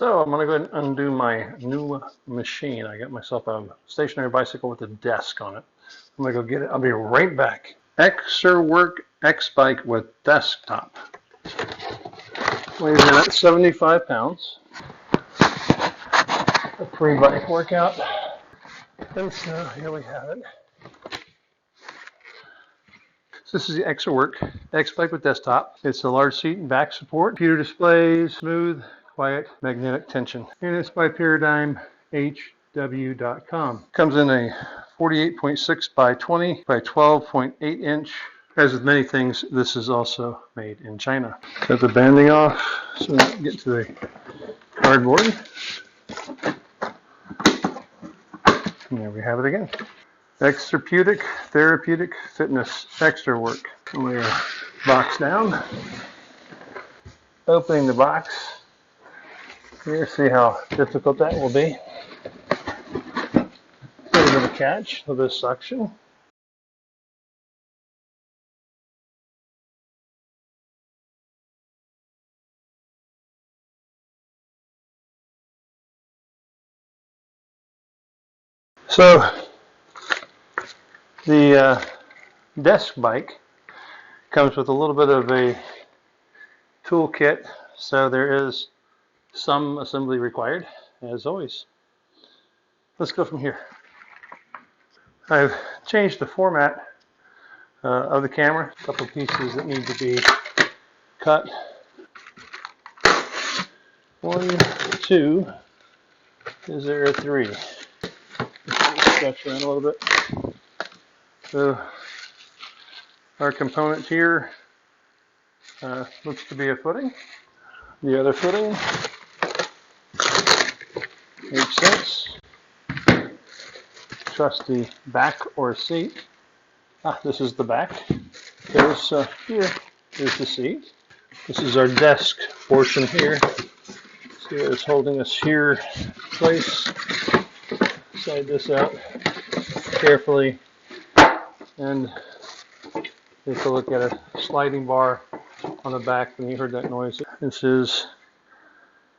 So I'm going to go ahead and undo my new machine. I got myself a stationary bicycle with a desk on it. I'm going to go get it. I'll be right back. Exerwork X-Bike with desktop. Weighs in at 75 pounds. A pre-bike workout. And so here we have it. So this is the Exerwork X-Bike with desktop. It's a large seat and back support. Computer displays, smooth, quiet, magnetic tension. And it's by ParadigmHW.com. Comes in a 48.6 by 20 by 12.8 inch. As with many things, this is also made in China. Cut the banding off so we can get to the cardboard. And there we have it again. Exerpeutic, therapeutic, fitness, extra work. We're box down. Opening the box. Here, see how difficult that will be. A little bit of catch, a little bit of suction. So the desk bike comes with a little bit of a toolkit, so there is some assembly required, as always. Let's go from here. I've changed the format of the camera. A couple pieces that need to be cut. 1, 2. Is there a 3? Stretch around a little bit. So our component here looks to be a footing. The other footing makes sense. Trusty back or seat. This is the back. There's here. There's the seat. This is our desk portion here. See what is holding us here in place. Slide this out carefully and take a look at a sliding bar on the back. When you heard that noise, this is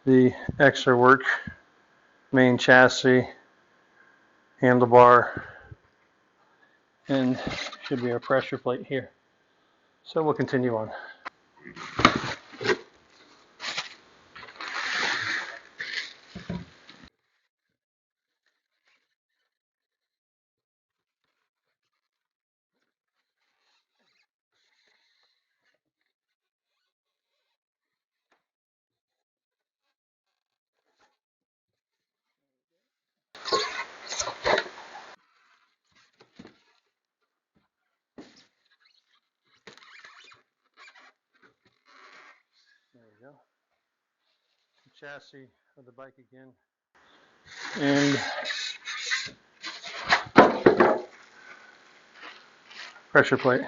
the ExerWork main chassis, handlebar, and should be our pressure plate here. So we'll continue on. There we go. The chassis of the bike again. And pressure plate.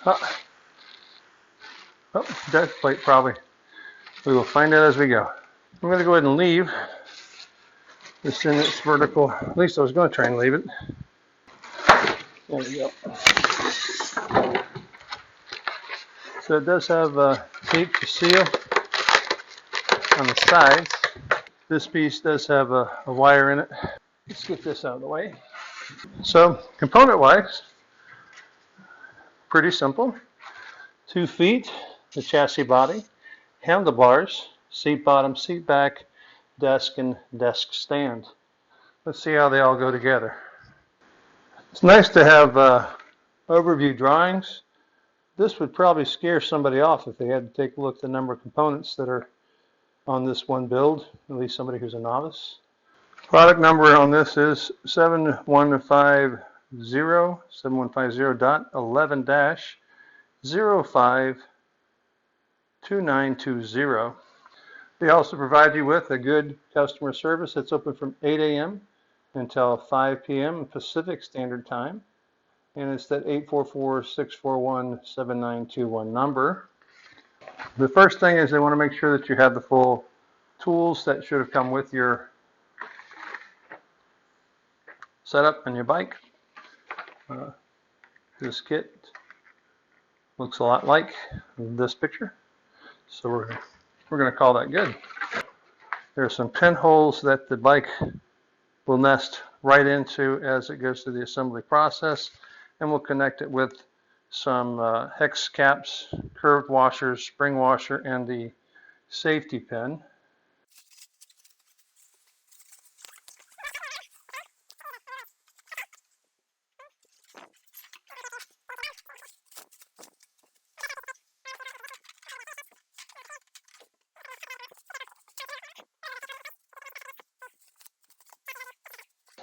Oh, deck plate probably. We will find out as we go. I'm going to go ahead and leave this in its vertical. At least I was going to try and leave it. There we go. So it does have tape to seal on the sides. This piece does have a wire in it. Let's get this out of the way. So component-wise, pretty simple. 2 feet, the chassis body, handlebars, seat bottom, seat back, desk, and desk stand. Let's see how they all go together. It's nice to have overview drawings. This would probably scare somebody off if they had to take a look at the number of components that are on this one build, at least somebody who's a novice. Product number on this is 7150.11-052920. They also provide you with a good customer service that's open from 8 a.m. until 5 p.m. Pacific Standard Time. And it's that 844-641-7921 number. The first thing is they want to make sure that you have the full tools that should have come with your setup and your bike. This kit looks a lot like this picture, so we're going to call that good. There are some pinholes that the bike will nest right into as it goes through the assembly process, and we'll connect it with some hex caps, curved washers, spring washer, and the safety pin.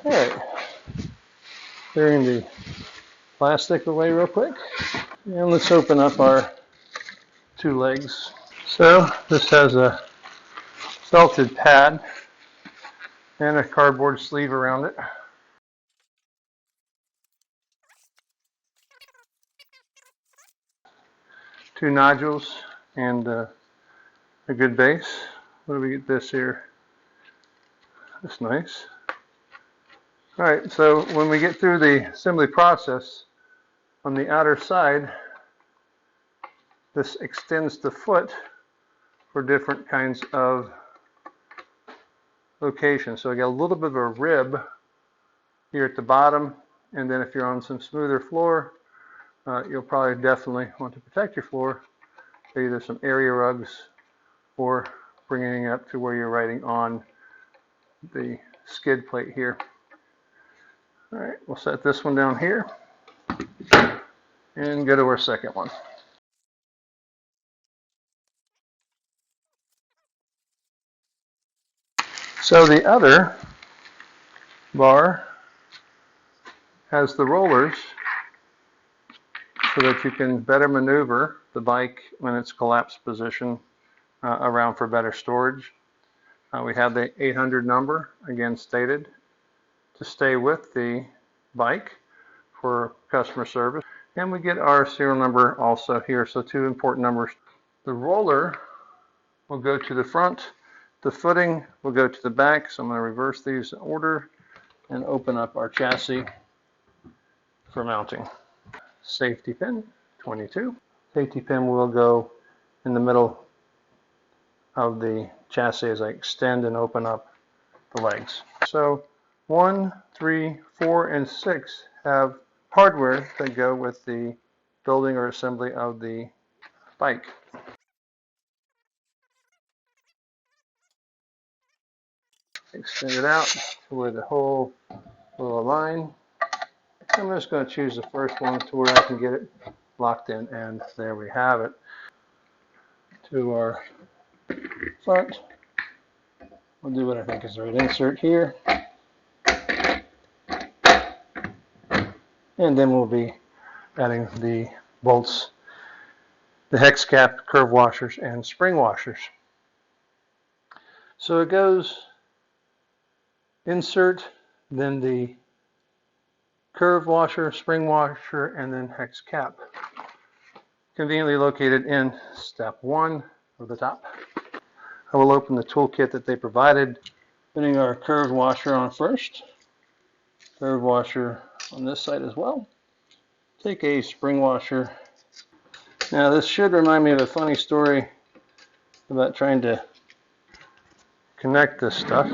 All right, clearing the plastic away real quick. And let's open up our two legs. So this has a felted pad and a cardboard sleeve around it. Two nodules and a good base. What do we get this here? That's nice. All right, so when we get through the assembly process, on the outer side, this extends the foot for different kinds of locations. So I got a little bit of a rib here at the bottom, and then if you're on some smoother floor, you'll probably definitely want to protect your floor, either some area rugs or bringing it up to where you're riding on the skid plate here. All right, we'll set this one down here and go to our second one. So the other bar has the rollers so that you can better maneuver the bike when it's collapsed position around for better storage. We have the 800 number again stated to stay with the bike for customer service. And we get our serial number also here, so two important numbers. The roller will go to the front, the footing will go to the back, so I'm going to reverse these in order and open up our chassis for mounting. Safety pin, 22. Safety pin will go in the middle of the chassis as I extend and open up the legs. So 1, 3, 4, and 6 have hardware that go with the building or assembly of the bike. Extend it out to where the hole will align. I'm just going to choose the first one to where I can get it locked in, and there we have it. To our front, we'll do what I think is the right insert here. And then we'll be adding the bolts, the hex cap, curve washers, and spring washers. So it goes insert, then the curve washer, spring washer, and then hex cap. Conveniently located in step 1 of the top. I will open the toolkit that they provided, putting our curve washer on first. Curve washer on this side as well. Take a spring washer. Now this should remind me of a funny story about trying to connect this stuff,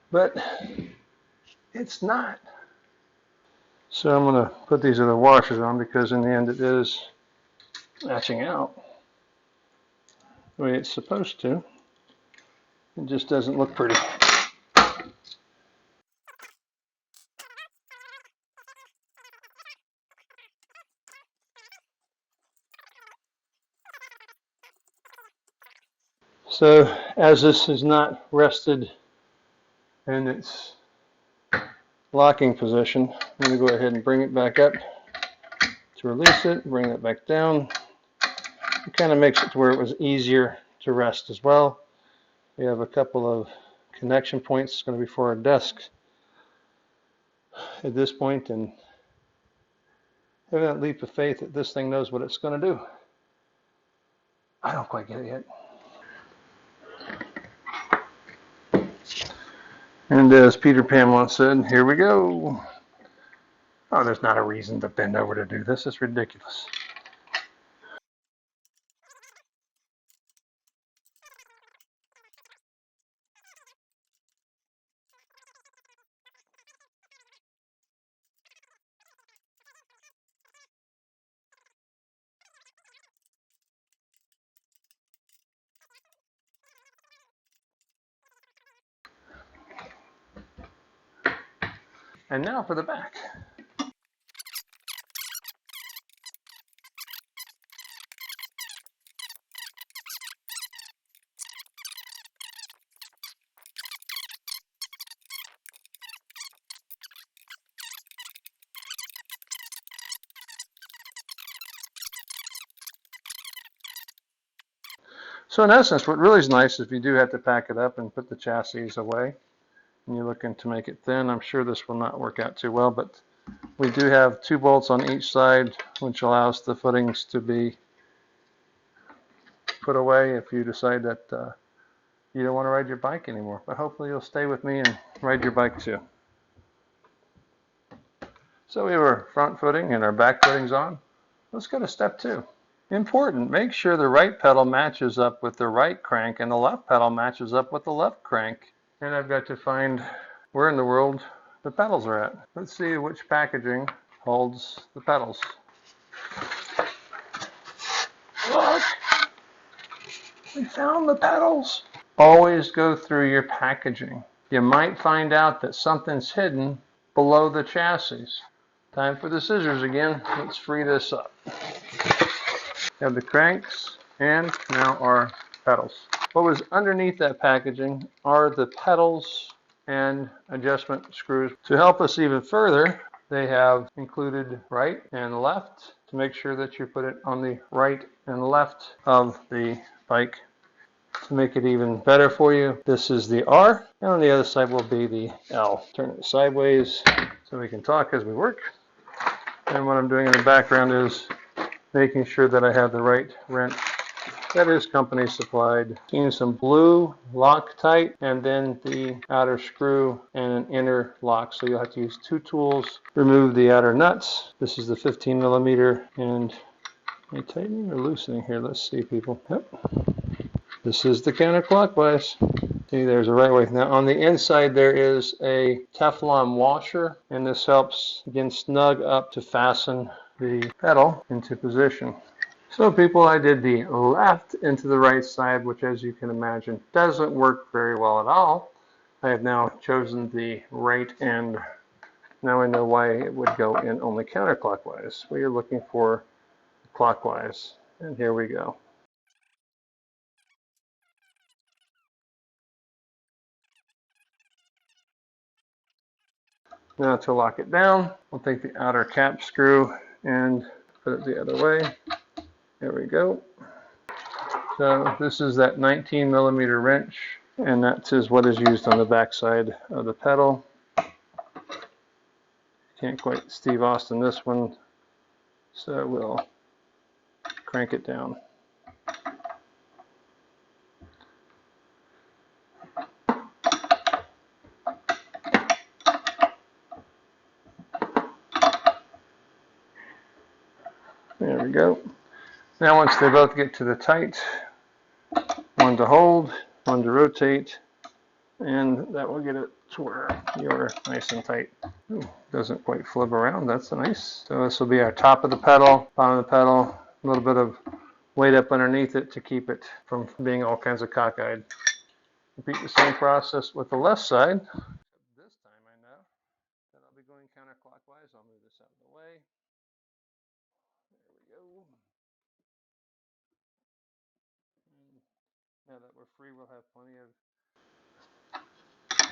but it's not. So I'm going to put these other washers on because in the end it is matching out the way it's supposed to. It just doesn't look pretty. So as this is not rested in its locking position, I'm going to go ahead and bring it back up to release it, bring it back down. It kind of makes it to where it was easier to rest as well. We have a couple of connection points. It's going to be for our desk at this point, and having that leap of faith that this thing knows what it's going to do. I don't quite get it yet. And as Peter Pan once said, here we go. Oh, there's not a reason to bend over to do this. It's ridiculous. And now for the back. So in essence, what really is nice is if you do have to pack it up and put the chassis away, and you're looking to make it thin, I'm sure this will not work out too well, but we do have 2 bolts on each side, which allows the footings to be put away if you decide that you don't want to ride your bike anymore. But hopefully you'll stay with me and ride your bike too. So we have our front footing and our back footings on. Let's go to step 2. Important, make sure the right pedal matches up with the right crank and the left pedal matches up with the left crank. And I've got to find where in the world the pedals are at. Let's see which packaging holds the pedals. Look! We found the pedals! Always go through your packaging. You might find out that something's hidden below the chassis. Time for the scissors again. Let's free this up. We have the cranks and now our pedals. What was underneath that packaging are the pedals and adjustment screws. To help us even further, they have included right and left to make sure that you put it on the right and left of the bike. To make it even better for you, this is the R, and on the other side will be the L. Turn it sideways so we can talk as we work. And what I'm doing in the background is making sure that I have the right wrench. That is company supplied. Seeing some blue Loctite and then the outer screw and an inner lock. So you'll have to use 2 tools. Remove the outer nuts. This is the 15 millimeter. And am I tightening or loosening here? Let's see, people. Yep. This is the counterclockwise. See, there's a right way. Now on the inside there is a Teflon washer, and this helps again snug up to fasten the pedal into position. So people, I did the left into the right side, which as you can imagine doesn't work very well at all. I have now chosen the right end. Now I know why it would go in only counterclockwise. We are looking for clockwise, and here we go. Now to lock it down, we'll take the outer cap screw and put it the other way. There we go. So this is that 19 millimeter wrench, and that is what is used on the back side of the pedal. Can't quite Steve Austin this one, so we'll crank it down. There we go. Now once they both get to the tight, one to hold, one to rotate, and that will get it to where you're nice and tight. Ooh, doesn't quite flip around, that's nice. So this will be our top of the pedal, bottom of the pedal, a little bit of weight up underneath it to keep it from being all kinds of cockeyed. Repeat the same process with the left side. This time I know that I'll be going counterclockwise. I'll move this out of the way. There we go. And now that we're free, we'll have plenty of,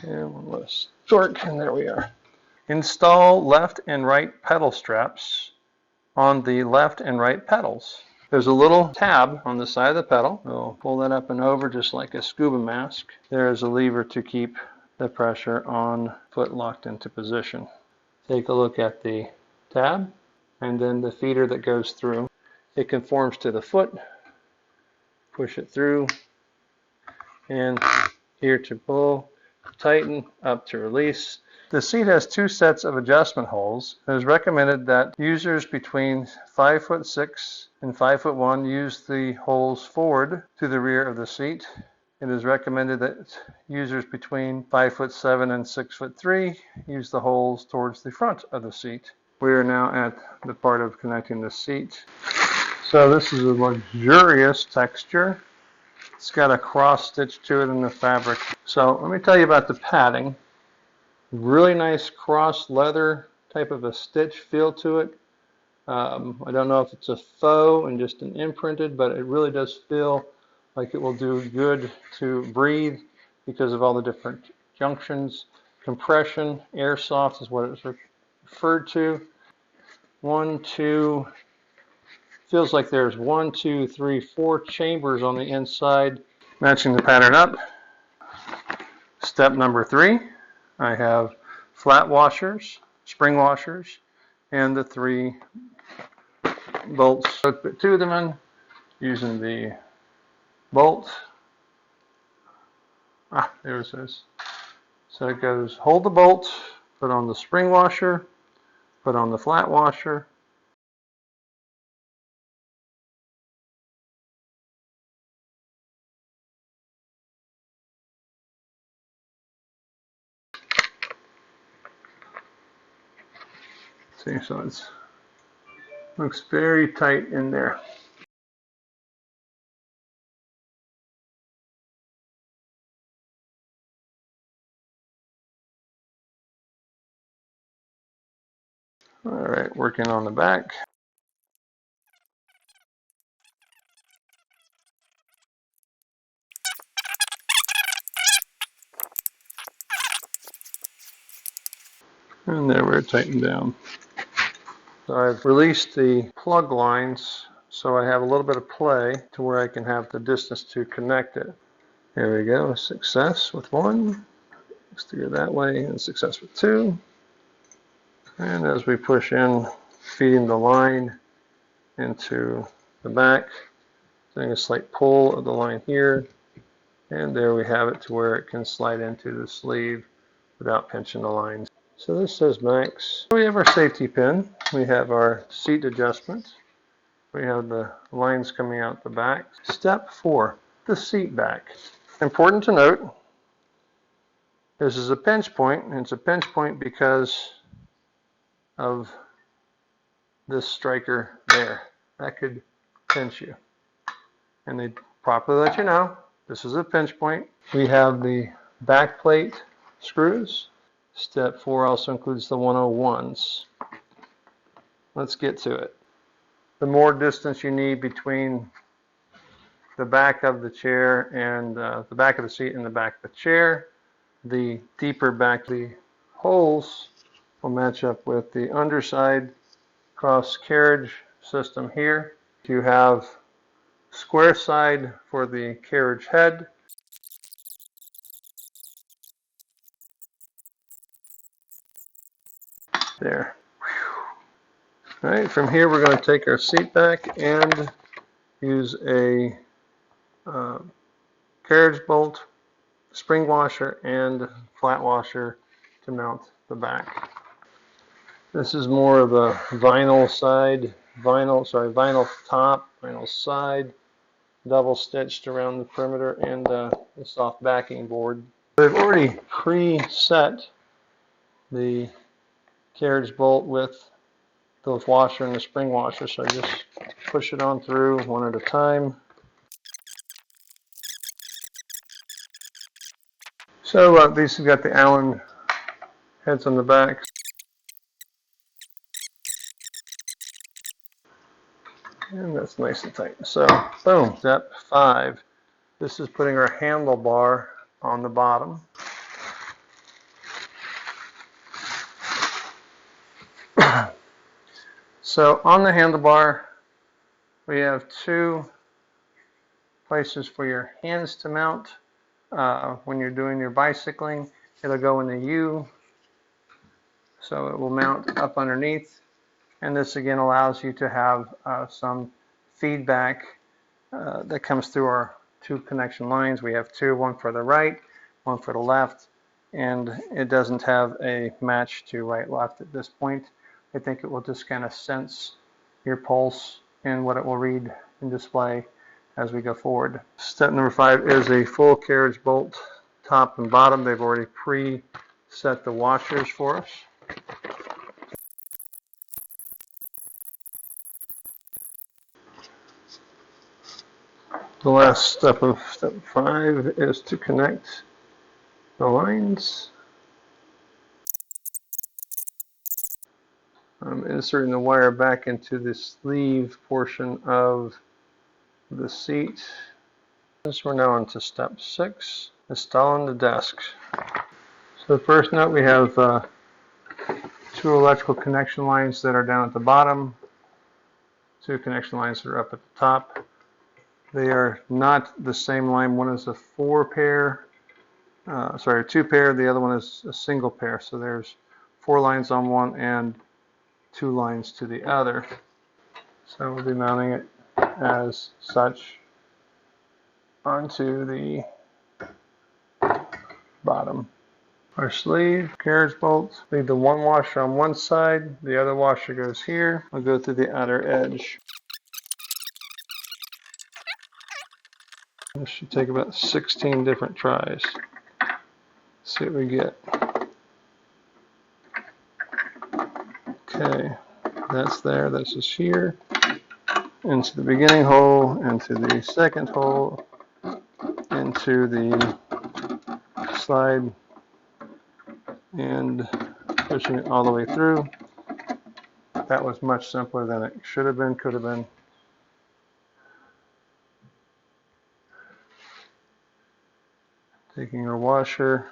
and one less torque, and there we are. Install left and right pedal straps on the left and right pedals. There's a little tab on the side of the pedal. We'll pull that up and over just like a scuba mask. There's a lever to keep the pressure on foot locked into position. Take a look at the tab and then the feeder that goes through. It conforms to the foot. Push it through, and here to pull, tighten, up to release. The seat has 2 sets of adjustment holes. It is recommended that users between 5'6" and 5'1" use the holes forward to the rear of the seat. It is recommended that users between 5'7" and 6'3" use the holes towards the front of the seat. We are now at the part of connecting the seat. So this is a luxurious texture. It's got a cross stitch to it in the fabric. So let me tell you about the padding. Really nice cross leather type of a stitch feel to it. I don't know if it's a faux and just an imprinted, but it really does feel like it will do good to breathe because of all the different junctions. Compression, airsoft is what it's referred to. 1, 2, feels like there's 1, 2, 3, 4 chambers on the inside. Matching the pattern up. Step number 3, I have flat washers, spring washers, and the 3 bolts. I put 2 of them in using the bolt. There it is. So it goes, hold the bolt, put on the spring washer, put on the flat washer. See, so it looks very tight in there. All right, working on the back. And there we're tightened down. So I've released the plug lines so I have a little bit of play to where I can have the distance to connect it. There we go, success with 1. Let's do it that way, and success with 2. And as we push in, feeding the line into the back, doing a slight pull of the line here, and there we have it to where it can slide into the sleeve without pinching the lines. So this says max. We have our safety pin, we have our seat adjustment, we have the lines coming out the back. Step 4, the seat back. Important to note, this is a pinch point, and it's a pinch point because of this striker there. That could pinch you. And they properly let you know, this is a pinch point. We have the back plate screws. Step 4 also includes the 101s. Let's get to it. The more distance you need between the back of the chair and the back of the seat and the back of the chair, the deeper back the holes will match up with the underside cross carriage system here. You have square side for the carriage head. There. All right, from here we're going to take our seat back and use a carriage bolt, spring washer, and flat washer to mount the back. This is more of a vinyl top, vinyl side, double stitched around the perimeter, and the soft backing board. They've already pre-set the carriage bolt with the washer and the spring washer, so I just push it on through one at a time. So these have got the Allen heads on the back. And that's nice and tight. So, boom, step 5. This is putting our handlebar on the bottom. So on the handlebar, we have 2 places for your hands to mount. When you're doing your bicycling, it'll go in the U, so it will mount up underneath. And this again allows you to have some feedback that comes through our 2 connection lines. We have 2, one for the right, one for the left, and it doesn't have a match to right-left at this point. I think it will just kind of sense your pulse and what it will read and display as we go forward. Step number 5 is a full carriage bolt, top and bottom. They've already pre-set the washers for us. The last step of step 5 is to connect the lines. I'm inserting the wire back into the sleeve portion of the seat. We're now on to step 6, installing the desk. So first note, we have 2 electrical connection lines that are down at the bottom, 2 connection lines that are up at the top. They are not the same line. One is a 2 pair, the other one is a single pair. So there's 4 lines on one and 2 lines to the other. So we'll be mounting it as such onto the bottom. Our sleeve, carriage bolts, leave the one washer on one side, the other washer goes here. I'll go through the outer edge. This should take about 16 different tries. See what we get. Okay, that's there, this is here. Into the beginning hole, into the second hole, into the slide, and pushing it all the way through. That was much simpler than it should have been, could have been. Taking our washer,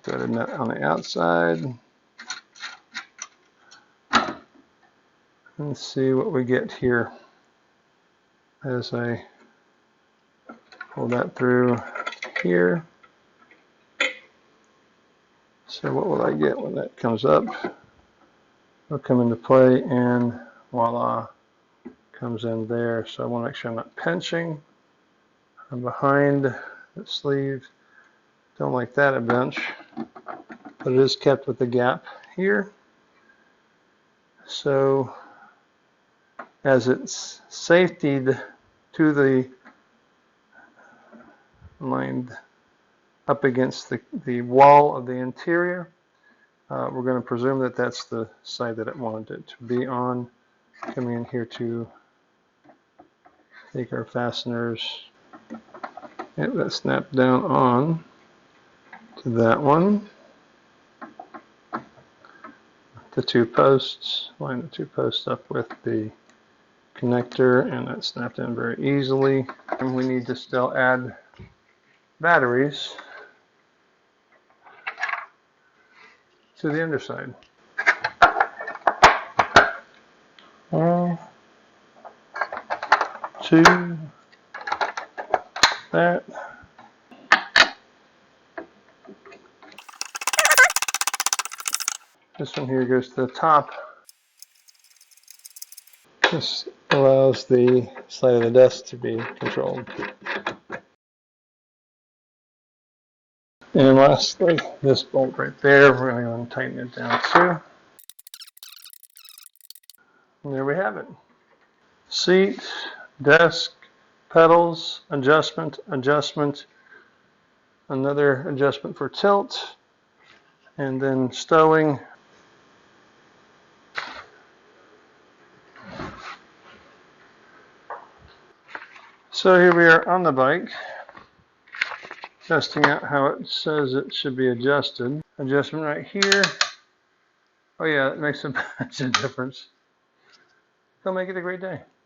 threaded nut on the outside, and see what we get here as I pull that through here. So what will I get when that comes up? It'll come into play, and voila, comes in there. So I want to make sure I'm not pinching. I'm behind the sleeve. Don't like that a bunch, but it is kept with the gap here. So as it's safetied to the lined up against the wall of the interior, we're going to presume that that's the side that it wanted it to be on. Coming in here to take our fasteners. Yep, that snapped down on to that one. The 2 posts, line the 2 posts up with the connector, and that snapped in very easily. And we need to still add batteries to the underside. 1, 2, that. This one here goes to the top. This allows the side of the desk to be controlled. And lastly, this bolt right there, we're going to go and tighten it down too. And there we have it. Seat, desk, pedals, adjustment, adjustment, another adjustment for tilt, and then stowing. So here we are on the bike, testing out how it says it should be adjusted. Adjustment right here. Oh yeah, it makes a bunch of difference. Go make it a great day.